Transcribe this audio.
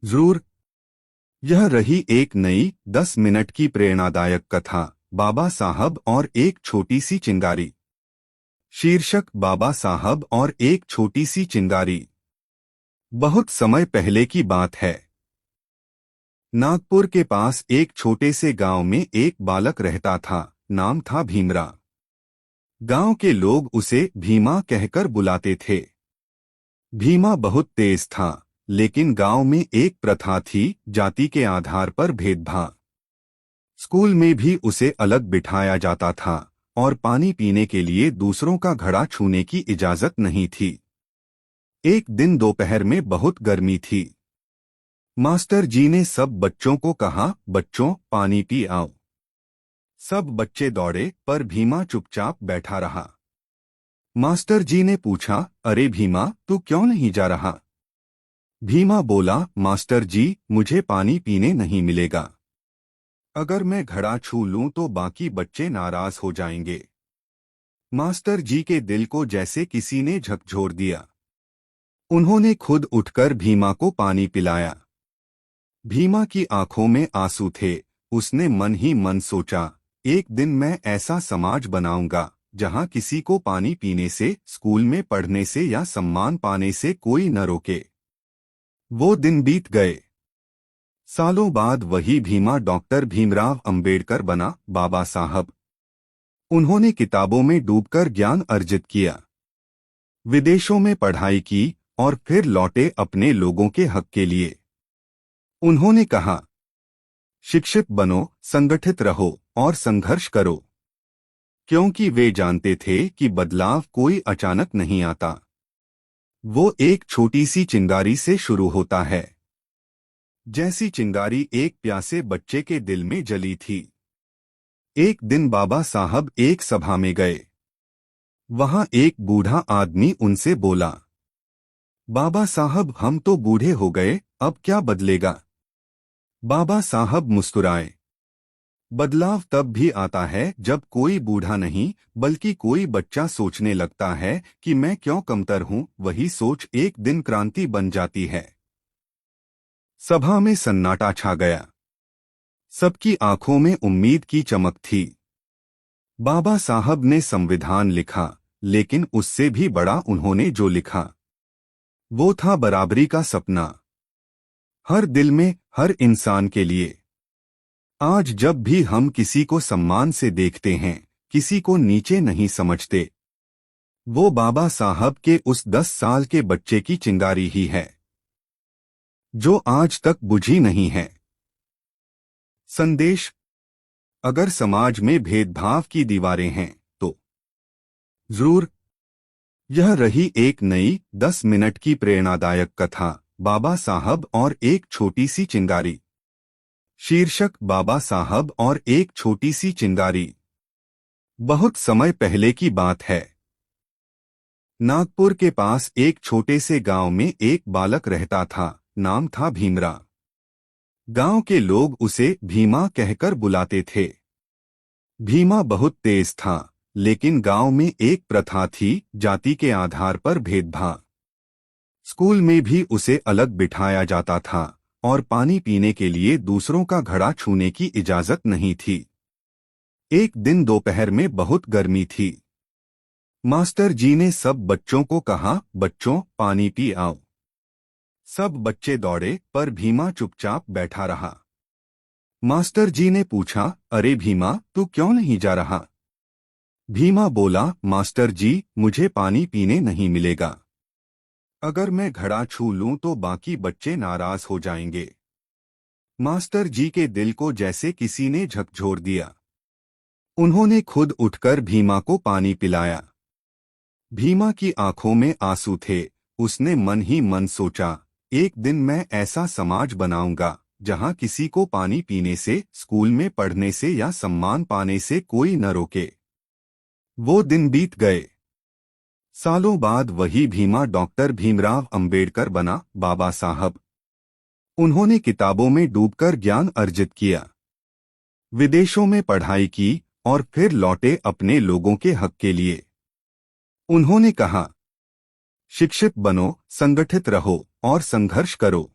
जरूर। यह रही एक नई 10 मिनट की प्रेरणादायक कथा, बाबा साहब और एक छोटी सी चिंगारी। शीर्षक, बाबा साहब और एक छोटी सी चिंगारी। बहुत समय पहले की बात है। नागपुर के पास एक छोटे से गांव में एक बालक रहता था। नाम था भीमरा। गांव के लोग उसे भीमा कहकर बुलाते थे। भीमा बहुत तेज था, लेकिन गांव में एक प्रथा थी, जाति के आधार पर भेदभाव। स्कूल में भी उसे अलग बिठाया जाता था और पानी पीने के लिए दूसरों का घड़ा छूने की इजाजत नहीं थी। एक दिन दोपहर में बहुत गर्मी थी। मास्टर जी ने सब बच्चों को कहा, बच्चों पानी पी आओ। सब बच्चे दौड़े, पर भीमा चुपचाप बैठा रहा। मास्टर जी ने पूछा, अरे भीमा, तू क्यों नहीं जा रहा? भीमा बोला, मास्टर जी, मुझे पानी पीने नहीं मिलेगा। अगर मैं घड़ा छू लूं तो बाकी बच्चे नाराज हो जाएंगे। मास्टर जी के दिल को जैसे किसी ने झकझोर दिया। उन्होंने खुद उठकर भीमा को पानी पिलाया। भीमा की आंखों में आंसू थे। उसने मन ही मन सोचा, एक दिन मैं ऐसा समाज बनाऊंगा जहां किसी को पानी पीने से, स्कूल में पढ़ने से या सम्मान पाने से कोई न रोके। वो दिन बीत गए। सालों बाद वही भीमा डॉक्टर भीमराव अंबेडकर बना, बाबा साहब। उन्होंने किताबों में डूबकर ज्ञान अर्जित किया, विदेशों में पढ़ाई की और फिर लौटे अपने लोगों के हक के लिए। उन्होंने कहा, शिक्षित बनो, संगठित रहो और संघर्ष करो। क्योंकि वे जानते थे कि बदलाव कोई अचानक नहीं आता। वो एक छोटी सी चिंगारी से शुरू होता है। जैसी चिंगारी एक प्यासे बच्चे के दिल में जली थी। एक दिन बाबा साहब एक सभा में गए। वहां एक बूढ़ा आदमी उनसे बोला, बाबा साहब, हम तो बूढ़े हो गए, अब क्या बदलेगा? बाबा साहब मुस्कुराए। बदलाव तब भी आता है जब कोई बूढ़ा नहीं, बल्कि कोई बच्चा सोचने लगता है कि मैं क्यों कमतर हूं। वही सोच एक दिन क्रांति बन जाती है। सभा में सन्नाटा छा गया। सबकी आंखों में उम्मीद की चमक थी। बाबा साहब ने संविधान लिखा, लेकिन उससे भी बड़ा उन्होंने जो लिखा, वो था बराबरी का सपना। हर दिल में, हर इंसान के लिए। आज जब भी हम किसी को सम्मान से देखते हैं, किसी को नीचे नहीं समझते, वो बाबा साहब के उस 10 साल के बच्चे की चिंगारी ही है, जो आज तक बुझी नहीं है। संदेश, अगर समाज में भेदभाव की दीवारें हैं तो जरूर। यह रही एक नई 10 मिनट की प्रेरणादायक कथा, बाबा साहब और एक छोटी सी चिंगारी। शीर्षक, बाबा साहब और एक छोटी सी चिंगारी। बहुत समय पहले की बात है। नागपुर के पास एक छोटे से गांव में एक बालक रहता था। नाम था भीमरा। गांव के लोग उसे भीमा कहकर बुलाते थे। भीमा बहुत तेज था, लेकिन गांव में एक प्रथा थी, जाति के आधार पर भेदभाव। स्कूल में भी उसे अलग बिठाया जाता था और पानी पीने के लिए दूसरों का घड़ा छूने की इजाजत नहीं थी। एक दिन दोपहर में बहुत गर्मी थी। मास्टर जी ने सब बच्चों को कहा, बच्चों पानी पी आओ। सब बच्चे दौड़े, पर भीमा चुपचाप बैठा रहा। मास्टर जी ने पूछा, अरे भीमा, तू क्यों नहीं जा रहा? भीमा बोला, मास्टर जी, मुझे पानी पीने नहीं मिलेगा। अगर मैं घड़ा छू लूं तो बाकी बच्चे नाराज हो जाएंगे। मास्टर जी के दिल को जैसे किसी ने झकझोर दिया। उन्होंने खुद उठकर भीमा को पानी पिलाया। भीमा की आंखों में आंसू थे। उसने मन ही मन सोचा, एक दिन मैं ऐसा समाज बनाऊंगा जहां किसी को पानी पीने से, स्कूल में पढ़ने से या सम्मान पाने से कोई न रोके। वो दिन बीत गए। सालों बाद वही भीमा डॉक्टर भीमराव अंबेडकर बना, बाबा साहब। उन्होंने किताबों में डूबकर ज्ञान अर्जित किया, विदेशों में पढ़ाई की और फिर लौटे अपने लोगों के हक के लिए। उन्होंने कहा, शिक्षित बनो, संगठित रहो और संघर्ष करो।